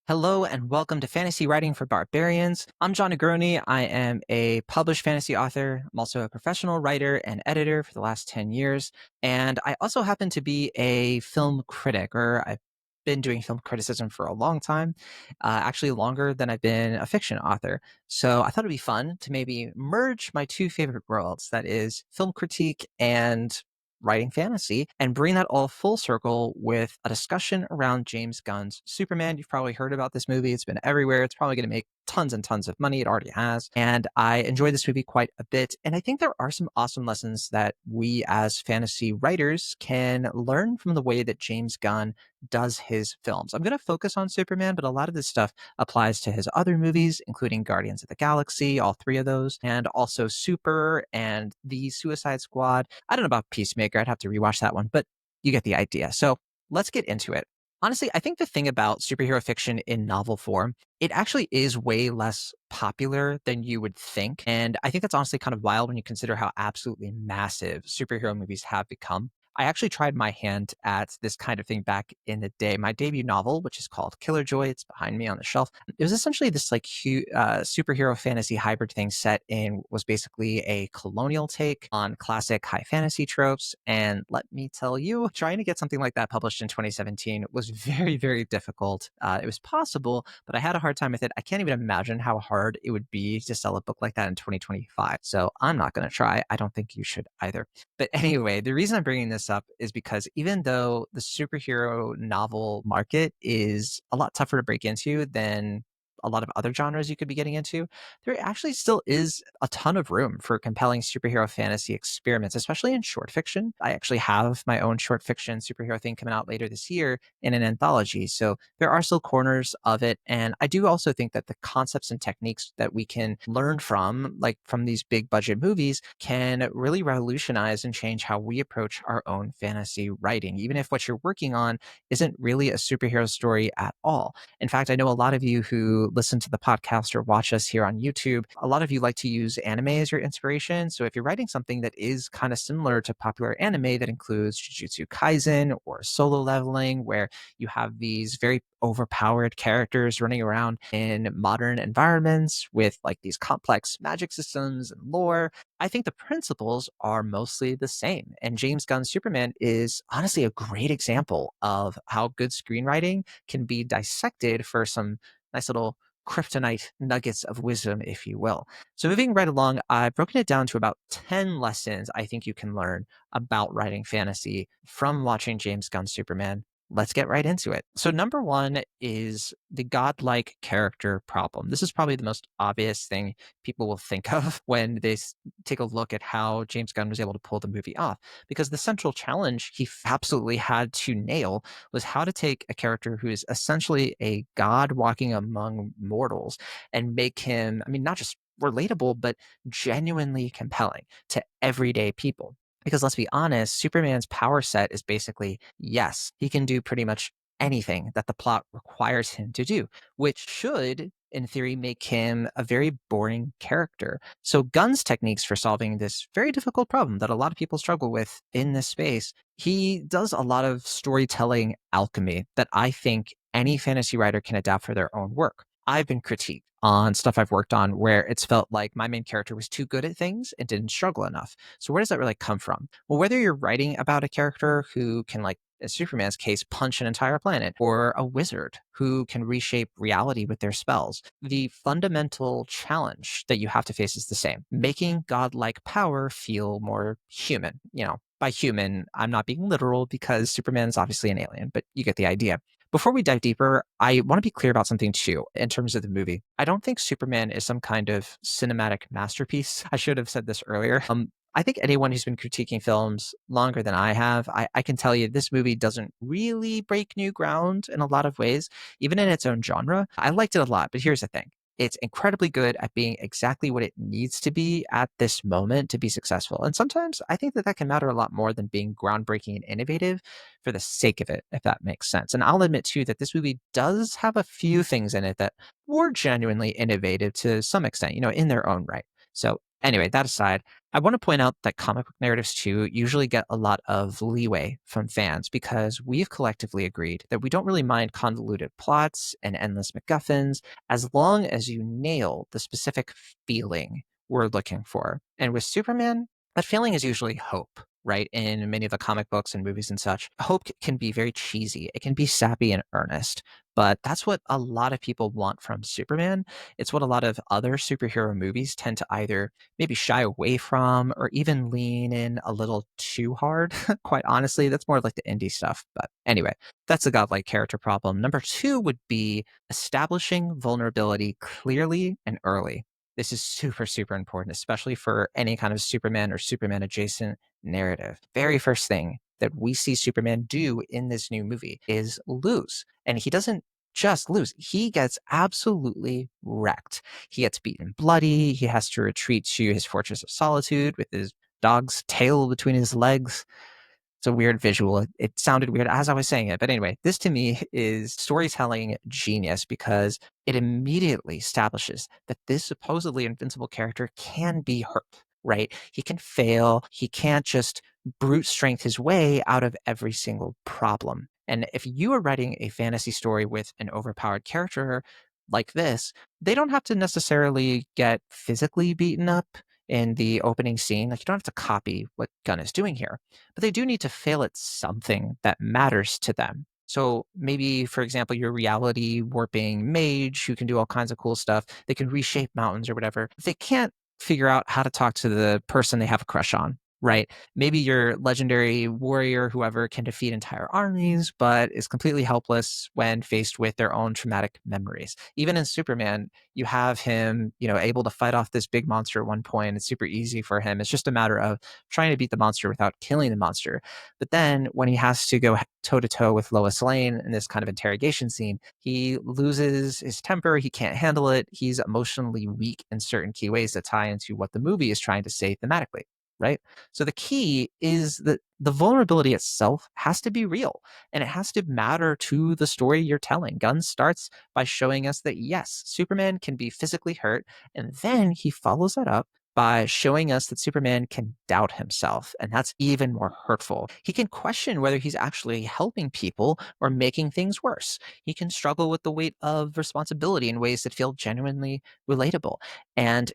Hello and welcome to Fantasy Writing for Barbarians. I'm John Negroni. I am a published fantasy author. I'm also a professional writer and editor for the last 10 years. And I also happen to be a film critic, or I've been doing film criticism for a long time, actually longer than I've been a fiction author. So I thought it'd be fun to maybe merge my two favorite worlds, that is film critique and writing fantasy, and bring that all full circle with a discussion around James Gunn's Superman. You've probably heard about this movie. It's been everywhere. It's probably going to make tons and tons of money. It already has. And I enjoy this movie quite a bit. And I think there are some awesome lessons that we as fantasy writers can learn from the way that James Gunn does his films. I'm going to focus on Superman, but a lot of this stuff applies to his other movies, including Guardians of the Galaxy, all three of those, and also Super and the Suicide Squad. I don't know about Peacemaker. I'd have to rewatch that one, but you get the idea. So let's get into it. Honestly, I think the thing about superhero fiction in novel form, it actually is way less popular than you would think. And I think that's honestly kind of wild when you consider how absolutely massive superhero movies have become. I actually tried my hand at this kind of thing back in the day. My debut novel, which is called Killer Joy, it's behind me on the shelf. It was essentially this superhero fantasy hybrid thing set in was basically a colonial take on classic high fantasy tropes. And let me tell you, trying to get something like that published in 2017 was very, very difficult. It was possible, but I had a hard time with it. I can't even imagine how hard it would be to sell a book like that in 2025. So I'm not going to try. I don't think you should either. But anyway, the reason I'm bringing this up is because even though the superhero novel market is a lot tougher to break into than a lot of other genres you could be getting into, there actually still is a ton of room for compelling superhero fantasy experiments, especially in short fiction. I actually have my own short fiction superhero thing coming out later this year in an anthology. So there are still corners of it. And I do also think that the concepts and techniques that we can learn from, like from these big budget movies, can really revolutionize and change how we approach our own fantasy writing, even if what you're working on isn't really a superhero story at all. In fact, I know a lot of you who listen to the podcast or watch us here on YouTube, a lot of you like to use anime as your inspiration. So if you're writing something that is kind of similar to popular anime that includes Jujutsu Kaisen or Solo Leveling, where you have these very overpowered characters running around in modern environments with like these complex magic systems and lore, I think the principles are mostly the same. And James Gunn's Superman is honestly a great example of how good screenwriting can be dissected for some nice little kryptonite nuggets of wisdom, if you will. So, moving right along, I've broken it down to about 10 lessons I think you can learn about writing fantasy from watching James Gunn's Superman. Let's get right into it. So, number one is the godlike character problem. This is probably the most obvious thing people will think of when they take a look at how James Gunn was able to pull the movie off. Because the central challenge he absolutely had to nail was how to take a character who is essentially a god walking among mortals and make him, I mean, not just relatable, but genuinely compelling to everyday people. Because let's be honest, Superman's power set is basically yes, he can do pretty much anything that the plot requires him to do, which should, in theory, make him a very boring character. So, Gunn's techniques for solving this very difficult problem that a lot of people struggle with in this space, he does a lot of storytelling alchemy that I think any fantasy writer can adapt for their own work. I've been critiqued on stuff I've worked on where it's felt like my main character was too good at things and didn't struggle enough. So where does that really come from? Well, whether you're writing about a character who can, like in Superman's case, punch an entire planet, or a wizard who can reshape reality with their spells, the fundamental challenge that you have to face is the same: making godlike power feel more human. By human, I'm not being literal because Superman's obviously an alien, but you get the idea. Before we dive deeper, I want to be clear about something too in terms of the movie. I don't think Superman is some kind of cinematic masterpiece. I should have said this earlier. I think anyone who's been critiquing films longer than I have, I can tell you this movie doesn't really break new ground in a lot of ways, even in its own genre. I liked it a lot, but here's the thing: it's incredibly good at being exactly what it needs to be at this moment to be successful. And sometimes I think that that can matter a lot more than being groundbreaking and innovative for the sake of it, if that makes sense. And I'll admit too that this movie does have a few things in it that were genuinely innovative to some extent, in their own right. So Anyway, that aside, I want to point out that comic book narratives too usually get a lot of leeway from fans because we've collectively agreed that we don't really mind convoluted plots and endless MacGuffins as long as you nail the specific feeling we're looking for. And with Superman, that feeling is usually hope. Right. In many of the comic books and movies and such, hope can be very cheesy. It can be sappy and earnest, but that's what a lot of people want from Superman. It's what a lot of other superhero movies tend to either maybe shy away from or even lean in a little too hard. Quite honestly, that's more like the indie stuff. But anyway, that's a godlike character problem. Number two would be establishing vulnerability clearly and early. This is super, super important, especially for any kind of Superman or Superman adjacent narrative. Very first thing that we see Superman do in this new movie is lose. And he doesn't just lose, he gets absolutely wrecked. He gets beaten bloody. He has to retreat to his fortress of solitude with his dog's tail between his legs. It's a weird visual. It sounded weird as I was saying it. But anyway, this to me is storytelling genius because it immediately establishes that this supposedly invincible character can be hurt, right? He can fail. He can't just brute strength his way out of every single problem. And if you are writing a fantasy story with an overpowered character like this, they don't have to necessarily get physically beaten up in the opening scene. Like, you don't have to copy what Gunn is doing here, but they do need to fail at something that matters to them. So maybe, for example, your reality warping mage who can do all kinds of cool stuff, they can reshape mountains or whatever. They can't figure out how to talk to the person they have a crush on, right? Maybe your legendary warrior, whoever, can defeat entire armies, but is completely helpless when faced with their own traumatic memories. Even in Superman, you have him, able to fight off this big monster at one point. It's super easy for him. It's just a matter of trying to beat the monster without killing the monster. But then when he has to go toe to toe with Lois Lane in this kind of interrogation scene, he loses his temper. He can't handle it. He's emotionally weak in certain key ways that tie into what the movie is trying to say thematically. Right. So the key is that the vulnerability itself has to be real and it has to matter to the story you're telling. Gunn starts by showing us that yes, Superman can be physically hurt. And then he follows that up by showing us that Superman can doubt himself. And that's even more hurtful. He can question whether he's actually helping people or making things worse. He can struggle with the weight of responsibility in ways that feel genuinely relatable. And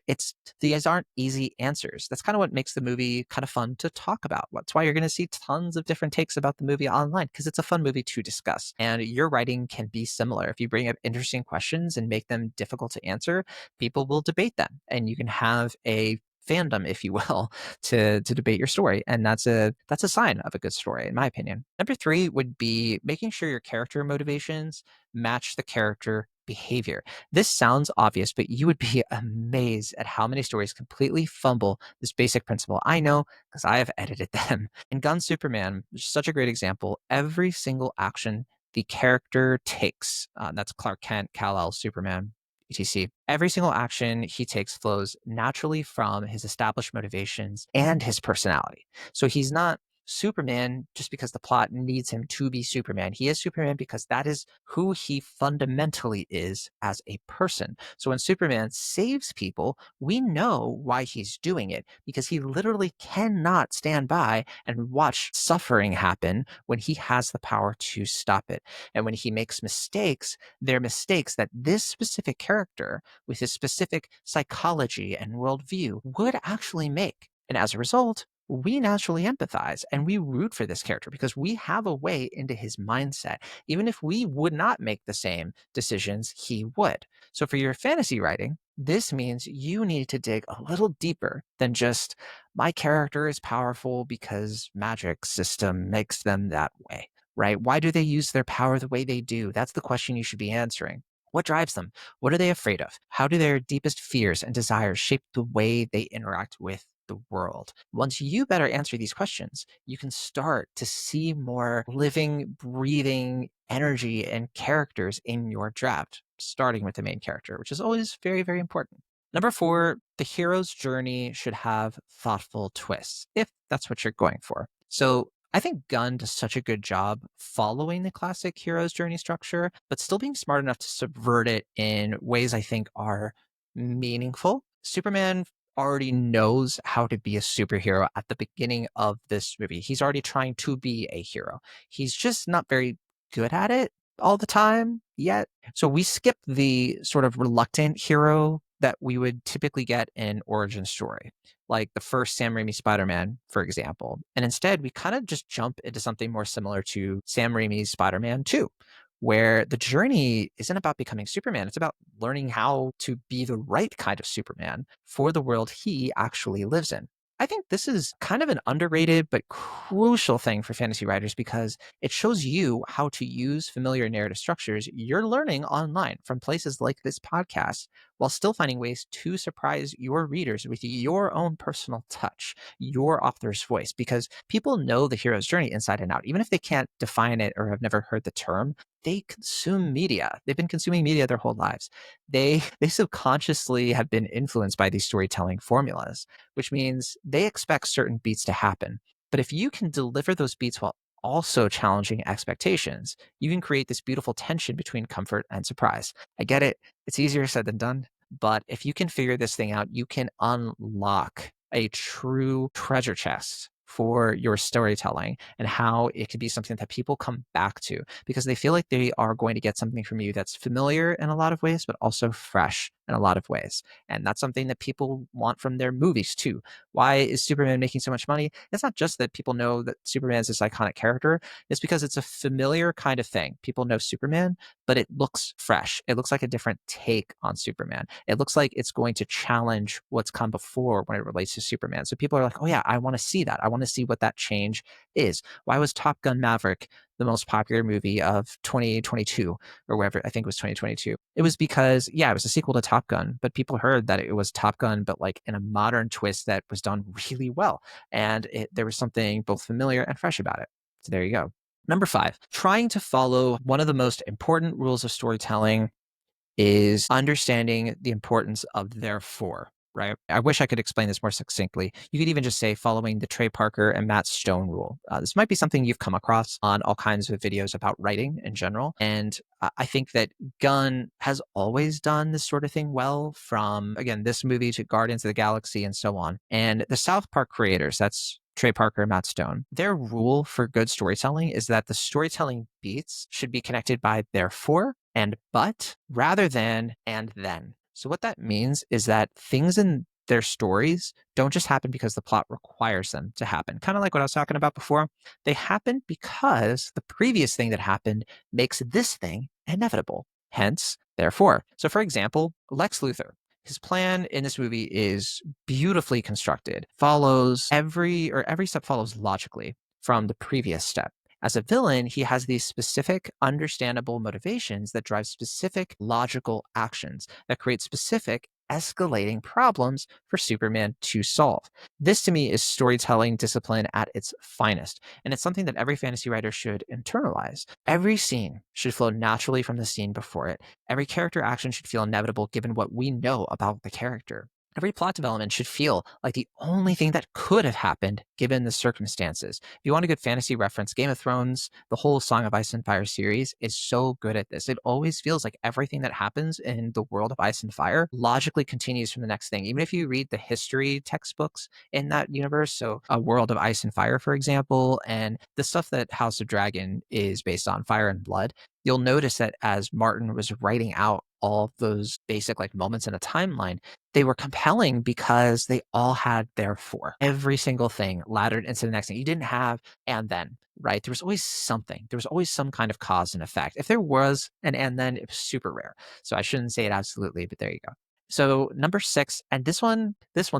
these aren't easy answers. That's kind of what makes the movie kind of fun to talk about. That's why you're going to see tons of different takes about the movie online because it's a fun movie to discuss. And your writing can be similar. If you bring up interesting questions and make them difficult to answer, people will debate them and you can have a fandom, if you will, to debate your story. And that's a sign of a good story, in my opinion. Number three would be making sure your character motivations match the character behavior. This sounds obvious, but you would be amazed at how many stories completely fumble this basic principle. I know because I have edited them. In Gun Superman, which is such a great example, every single action the character takes, that's Clark Kent, Kal-El, Superman, etc. Every single action he takes flows naturally from his established motivations and his personality. So he's not Superman just because the plot needs him to be Superman. He is Superman because that is who he fundamentally is as a person. So when Superman saves people, we know why he's doing it because he literally cannot stand by and watch suffering happen when he has the power to stop it. And when he makes mistakes, they're mistakes that this specific character with his specific psychology and worldview would actually make. And as a result, we naturally empathize and we root for this character because we have a way into his mindset. Even if we would not make the same decisions, he would. So for your fantasy writing, this means you need to dig a little deeper than just my character is powerful because magic system makes them that way, right? Why do they use their power the way they do? That's the question you should be answering. What drives them? What are they afraid of? How do their deepest fears and desires shape the way they interact with the world? Once you better answer these questions, you can start to see more living, breathing energy and characters in your draft, starting with the main character, which is always very, very important. Number four, the hero's journey should have thoughtful twists, if that's what you're going for. So I think Gunn does such a good job following the classic hero's journey structure, but still being smart enough to subvert it in ways I think are meaningful. Superman already knows how to be a superhero at the beginning of this movie. He's already trying to be a hero. He's just not very good at it all the time yet. So we skip the sort of reluctant hero that we would typically get in origin story, like the first Sam Raimi Spider-Man, for example. And instead, we kind of just jump into something more similar to Sam Raimi's Spider-Man 2, where the journey isn't about becoming Superman. It's about learning how to be the right kind of Superman for the world he actually lives in. I think this is kind of an underrated but crucial thing for fantasy writers because it shows you how to use familiar narrative structures you're learning online from places like this podcast while still finding ways to surprise your readers with your own personal touch, your author's voice, because people know the hero's journey inside and out. Even if they can't define it or have never heard the term, they consume media. They've been consuming media their whole lives. They subconsciously have been influenced by these storytelling formulas, which means they expect certain beats to happen. But if you can deliver those beats while also challenging expectations, you can create this beautiful tension between comfort and surprise. I get it. It's easier said than done. But if you can figure this thing out, you can unlock a true treasure chest for your storytelling and how it could be something that people come back to because they feel like they are going to get something from you that's familiar in a lot of ways, but also fresh in a lot of ways. And that's something that people want from their movies too. Why is Superman making so much money? It's not just that people know that Superman is this iconic character, it's because it's a familiar kind of thing. People know Superman, but it looks fresh. It looks like a different take on Superman. It looks like it's going to challenge what's come before when it relates to Superman. So people are like, oh, yeah, I want to see that. I want to see what that change is. Why was Top Gun Maverick the most popular movie of 2022 or whatever? I think it was 2022. It was because, yeah, it was a sequel to Top Gun, but people heard that it was Top Gun, but like in a modern twist that was done really well. And there was something both familiar and fresh about it. So there you go. Number 5, trying to follow one of the most important rules of storytelling is understanding the importance of therefore, right? I wish I could explain this more succinctly. You could even just say following the Trey Parker and Matt Stone rule. This might be something you've come across on all kinds of videos about writing in general. And I think that Gunn has always done this sort of thing well, from, again, this movie to Guardians of the Galaxy and so on. And the South Park creators, that's Trey Parker and Matt Stone, their rule for good storytelling is that the storytelling beats should be connected by therefore and but rather than and then. So what that means is that things in their stories don't just happen because the plot requires them to happen. Kind of like what I was talking about before. They happen because the previous thing that happened makes this thing inevitable. Hence, therefore. So for example, Lex Luthor. His plan in this movie is beautifully constructed, follows every step follows logically from the previous step. As a villain, he has these specific, understandable motivations that drive specific logical actions that create specific escalating problems for Superman to solve. This to me is storytelling discipline at its finest, and it's something that every fantasy writer should internalize. Every scene should flow naturally from the scene before it. Every character action should feel inevitable given what we know about the character. Every plot development should feel like the only thing that could have happened given the circumstances. If you want a good fantasy reference, Game of Thrones, the whole Song of Ice and Fire series is so good at this. It always feels like everything that happens in the world of Ice and Fire logically continues from the next thing. Even if you read the history textbooks in that universe, so A World of Ice and Fire, for example, and the stuff that House of Dragon is based on, Fire and Blood, you'll notice that as Martin was writing out all of those basic like moments in a timeline, they were compelling because they all had therefore. Every single thing laddered into the next thing. You didn't have and then, right? There was always something. There was always some kind of cause and effect. If there was an and then, it was super rare. So I shouldn't say it absolutely, but there you go. So number 6, and this one's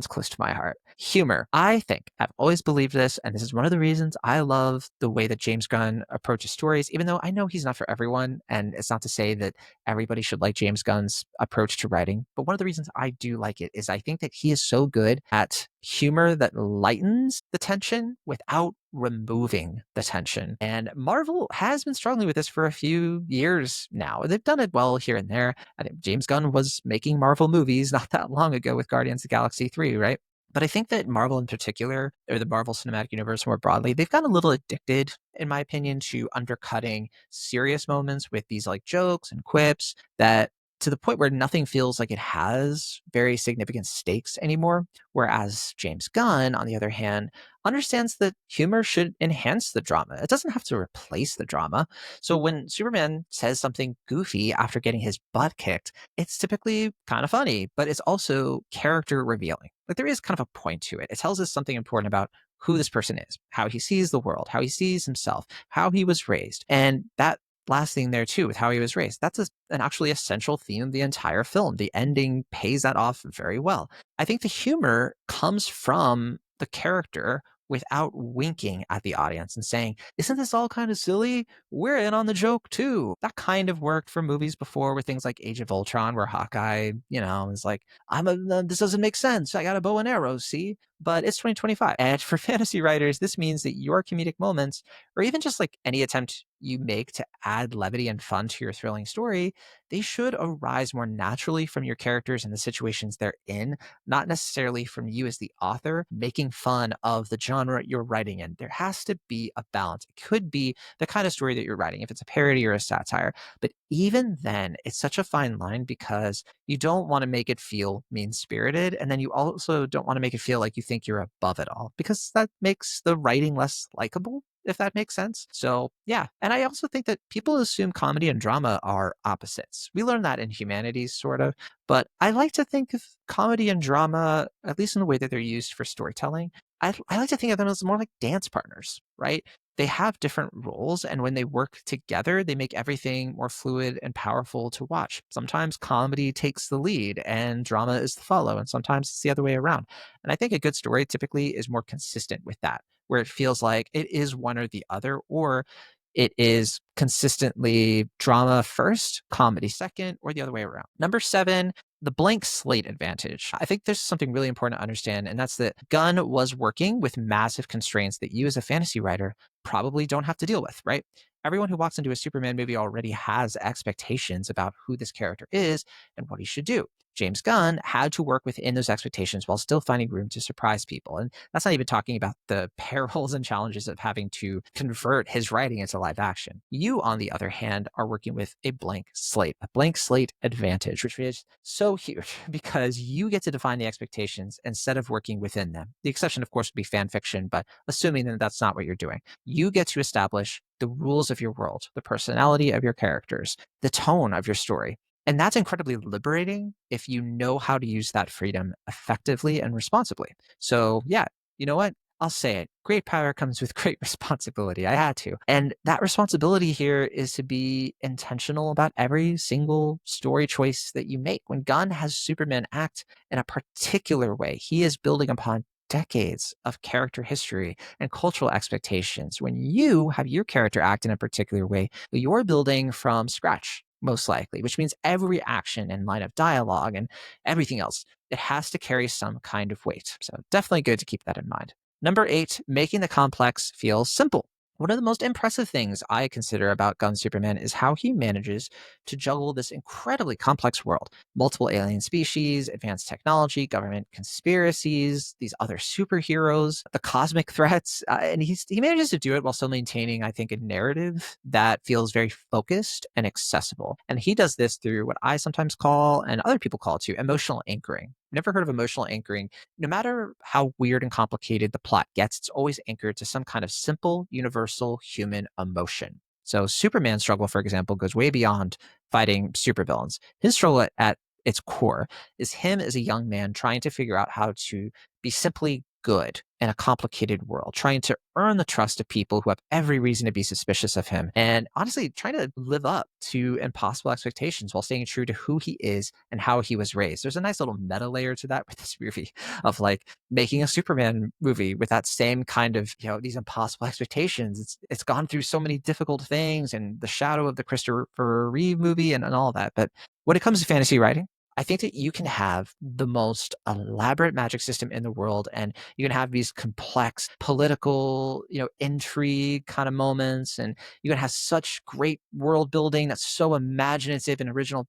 close to my heart. Humor. I think I've always believed this, and this is one of the reasons I love the way that James Gunn approaches stories, even though I know he's not for everyone, and it's not to say that everybody should like James Gunn's approach to writing. But one of the reasons I do like it is I think that he is so good at humor that lightens the tension without removing the tension. And Marvel has been struggling with this for a few years now. They've done it well here and there. I think James Gunn was making Marvel movies not that long ago with Guardians of the Galaxy 3, right? But I think that Marvel in particular, or the Marvel Cinematic Universe more broadly, they've gotten a little addicted, in my opinion, to undercutting serious moments with these like jokes and quips that to the point where nothing feels like it has very significant stakes anymore. Whereas James Gunn, on the other hand, understands that humor should enhance the drama. It doesn't have to replace the drama. So when Superman says something goofy after getting his butt kicked, it's typically kind of funny, but it's also character revealing. Like there is kind of a point to it. It tells us something important about who this person is, how he sees the world, how he sees himself, how he was raised. And that last thing there too with how he was raised, that's an actually essential theme of the entire film. The ending pays that off very well. I think the humor comes from the character without winking at the audience and saying, isn't this all kind of silly? We're in on the joke too. That kind of worked for movies before with things like Age of Ultron, where Hawkeye, is like, this doesn't make sense. I got a bow and arrow, see? But it's 2025. And for fantasy writers, this means that your comedic moments, or even just like any attempt you make to add levity and fun to your thrilling story, they should arise more naturally from your characters and the situations they're in, not necessarily from you as the author making fun of the genre you're writing in. There has to be a balance. It could be the kind of story that you're writing, if it's a parody or a satire. But even then, it's such a fine line because you don't want to make it feel mean spirited. And then you also don't want to make it feel like you think you're above it all because that makes the writing less likable, if that makes sense. So, yeah. And I also think that people assume comedy and drama are opposites. We learn that in humanities, sort of. But I like to think of comedy and drama, at least in the way that they're used for storytelling, I like to think of them as more like dance partners, right? They have different roles, and when they work together, they make everything more fluid and powerful to watch. Sometimes comedy takes the lead and drama is the follow, and sometimes it's the other way around. And I think a good story typically is more consistent with that, where it feels like it is one or the other, or it is consistently drama first, comedy second, or the other way around. Number 7, the blank slate advantage. I think there's something really important to understand, and that's that Gunn was working with massive constraints that you as a fantasy writer probably don't have to deal with, right? Everyone who walks into a Superman movie already has expectations about who this character is and what he should do. James Gunn had to work within those expectations while still finding room to surprise people. And that's not even talking about the perils and challenges of having to convert his writing into live action. You, on the other hand, are working with a blank slate advantage, which is so huge because you get to define the expectations instead of working within them. The exception, of course, would be fan fiction, but assuming that that's not what you're doing, you get to establish the rules of your world, the personality of your characters, the tone of your story. And that's incredibly liberating if you know how to use that freedom effectively and responsibly. So, yeah, you know what? I'll say it. Great power comes with great responsibility. I had to. And that responsibility here is to be intentional about every single story choice that you make. When Gunn has Superman act in a particular way, he is building upon decades of character history and cultural expectations. When you have your character act in a particular way, you're building from scratch, most likely, which means every action and line of dialogue and everything else, it has to carry some kind of weight. So definitely good to keep that in mind. Number 8, making the complex feel simple. One of the most impressive things I consider about Gunn Superman is how he manages to juggle this incredibly complex world. Multiple alien species, advanced technology, government conspiracies, these other superheroes, the cosmic threats, and he manages to do it while still maintaining, I think, a narrative that feels very focused and accessible. And he does this through what I sometimes call, and other people call too, emotional anchoring. Never heard of emotional anchoring? No matter how weird and complicated the plot gets, it's always anchored to some kind of simple, universal human emotion. So Superman's struggle, for example, goes way beyond fighting supervillains. His struggle at its core is him as a young man trying to figure out how to be simply good in a complicated world, trying to earn the trust of people who have every reason to be suspicious of him, and honestly trying to live up to impossible expectations while staying true to who he is and how he was raised. There's a nice little meta layer to that with this movie of like making a Superman movie with that same kind of, these impossible expectations. It's gone through so many difficult things and the shadow of the Christopher Reeve movie and all that. But when it comes to fantasy writing, I think that you can have the most elaborate magic system in the world, and you can have these complex political, intrigue kind of moments, and you can have such great world building that's so imaginative and original.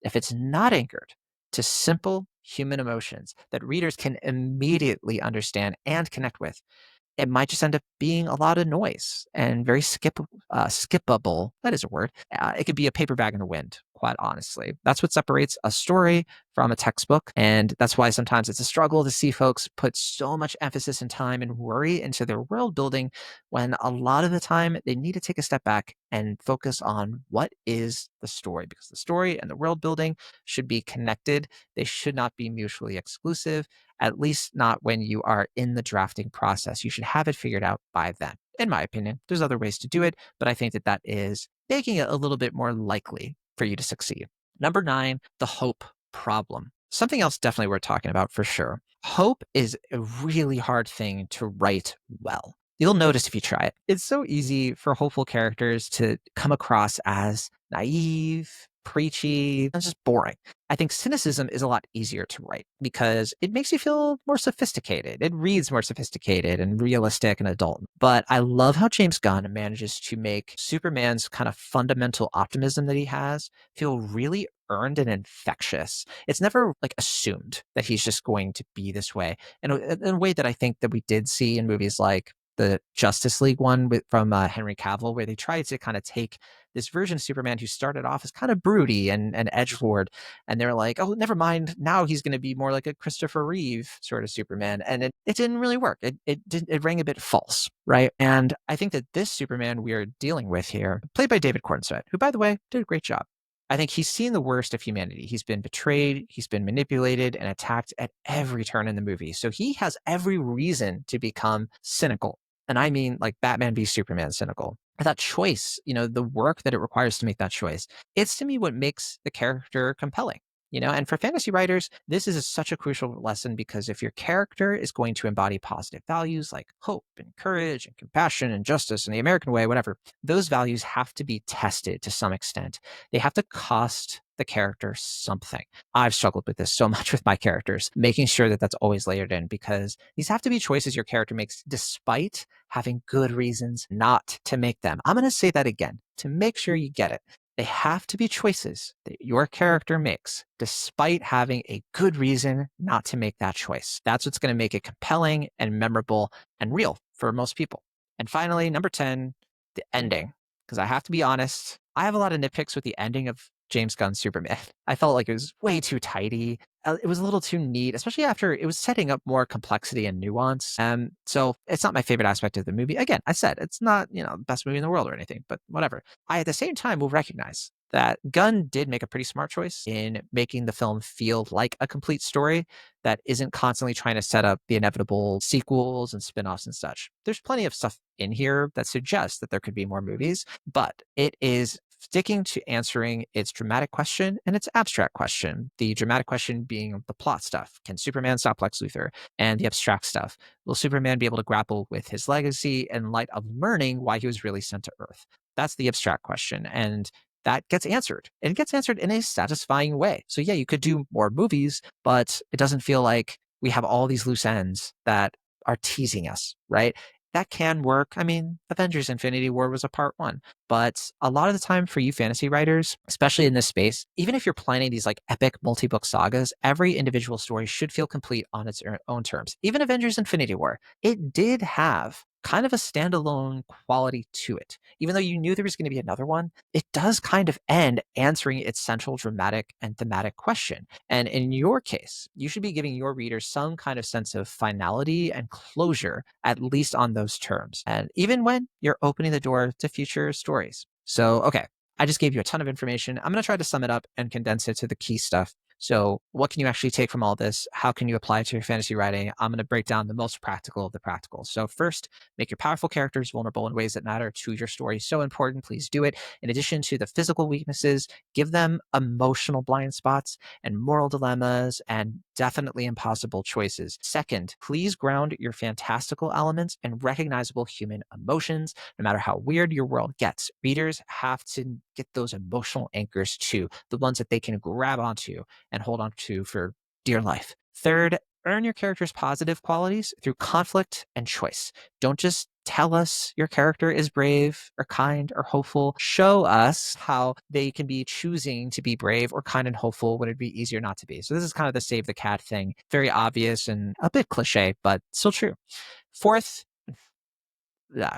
If it's not anchored to simple human emotions that readers can immediately understand and connect with, it might just end up being a lot of noise and very skippable. That is a word. It could be a paper bag in the wind, quite honestly. That's what separates a story from a textbook. And that's why sometimes it's a struggle to see folks put so much emphasis and time and worry into their world building when a lot of the time they need to take a step back and focus on what is the story, because the story and the world building should be connected. They should not be mutually exclusive, at least not when you are in the drafting process. You should have it figured out by then. In my opinion, there's other ways to do it, but I think that that is making it a little bit more likely for you to succeed. Number 9, the hope problem. Something else definitely worth talking about for sure. Hope is a really hard thing to write well. You'll notice if you try it. It's so easy for hopeful characters to come across as naive, preachy, and just boring. I think cynicism is a lot easier to write because it makes you feel more sophisticated. It reads more sophisticated and realistic and adult. But I love how James Gunn manages to make Superman's kind of fundamental optimism that he has feel really earned and infectious. It's never like assumed that he's just going to be this way in a way that I think that we did see in movies like the Justice League one from Henry Cavill, where they tried to kind of take this version of Superman who started off as kind of broody and edgelord, and they're like, oh, never mind, now he's going to be more like a Christopher Reeve sort of Superman, and it didn't really work. It rang a bit false, right? And I think that this Superman we are dealing with here, played by David Cornsweet, who by the way did a great job. I think he's seen the worst of humanity. He's been betrayed, he's been manipulated and attacked at every turn in the movie. So he has every reason to become cynical. And I mean like Batman v Superman cynical. That choice, the work that it requires to make that choice, it's to me what makes the character compelling. And for fantasy writers, this is such a crucial lesson because if your character is going to embody positive values like hope and courage and compassion and justice and the American way, whatever, those values have to be tested to some extent. They have to cost the character something. I've struggled with this so much with my characters, making sure that that's always layered in because these have to be choices your character makes despite having good reasons not to make them. I'm going to say that again to make sure you get it. They have to be choices that your character makes despite having a good reason not to make that choice. That's what's going to make it compelling and memorable and real for most people. And finally, number 10, the ending. Because I have to be honest, I have a lot of nitpicks with the ending of James Gunn's Superman. I felt like it was way too tidy. It was a little too neat, especially after it was setting up more complexity and nuance. So it's not my favorite aspect of the movie. Again, I said it's not, the best movie in the world or anything, but whatever. I, at the same time, will recognize that Gunn did make a pretty smart choice in making the film feel like a complete story that isn't constantly trying to set up the inevitable sequels and spin-offs and such. There's plenty of stuff in here that suggests that there could be more movies, but it is sticking to answering its dramatic question and its abstract question. The dramatic question being the plot stuff. Can Superman stop Lex Luthor? And the abstract stuff. Will Superman be able to grapple with his legacy in light of learning why he was really sent to Earth? That's the abstract question. And that gets answered. And it gets answered in a satisfying way. So yeah, you could do more movies, but it doesn't feel like we have all these loose ends that are teasing us, right? That can work. I mean, Avengers Infinity War was a part 1. But a lot of the time for you fantasy writers, especially in this space, even if you're planning these like epic multi-book sagas, every individual story should feel complete on its own terms. Even Avengers Infinity War, it did have kind of a standalone quality to it. Even though you knew there was going to be another one, it does kind of end answering its central dramatic and thematic question. And in your case, you should be giving your readers some kind of sense of finality and closure, at least on those terms. And even when you're opening the door to future stories. So, okay, I just gave you a ton of information. I'm going to try to sum it up and condense it to the key stuff. So what can you actually take from all this? How can you apply it to your fantasy writing? I'm going to break down the most practical of the practical. So first, make your powerful characters vulnerable in ways that matter to your story. So important, please do it. In addition to the physical weaknesses, give them emotional blind spots and moral dilemmas and definitely impossible choices. Second, please ground your fantastical elements in recognizable human emotions. No matter how weird your world gets, readers have to get those emotional anchors too, the ones that they can grab onto and hold on to for dear life. Third, earn your character's positive qualities through conflict and choice. Don't just tell us your character is brave or kind or hopeful. Show us how they can be choosing to be brave or kind and hopeful when it'd be easier not to be. So this is kind of the save the cat thing. Very obvious and a bit cliche, but still true. Fourth, yeah,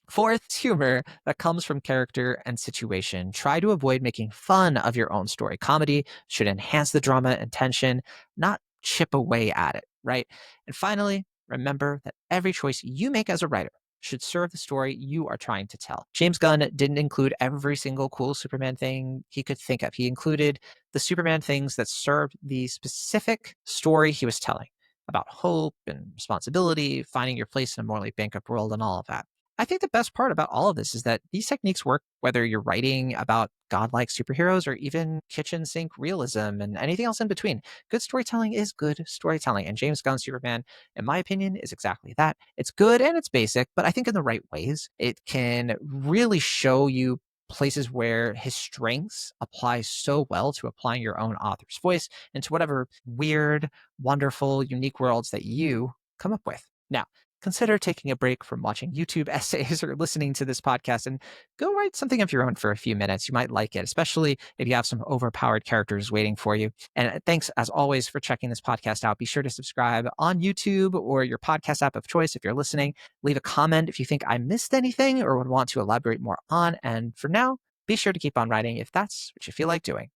Fourth, humor that comes from character and situation. Try to avoid making fun of your own story. Comedy should enhance the drama and tension, not chip away at it, right? And finally, remember that every choice you make as a writer should serve the story you are trying to tell. James Gunn didn't include every single cool Superman thing he could think of. He included the Superman things that served the specific story he was telling about hope and responsibility, finding your place in a morally bankrupt world, and all of that. I think the best part about all of this is that these techniques work whether you're writing about godlike superheroes or even kitchen sink realism and anything else in between. Good storytelling is good storytelling. And James Gunn's Superman, in my opinion, is exactly that. It's good and it's basic, but I think in the right ways, it can really show you places where his strengths apply so well to applying your own author's voice into whatever weird, wonderful, unique worlds that you come up with. Now, consider taking a break from watching YouTube essays or listening to this podcast and go write something of your own for a few minutes. You might like it, especially if you have some overpowered characters waiting for you. And thanks, as always, for checking this podcast out. Be sure to subscribe on YouTube or your podcast app of choice if you're listening. Leave a comment if you think I missed anything or would want to elaborate more on. And for now, be sure to keep on writing if that's what you feel like doing.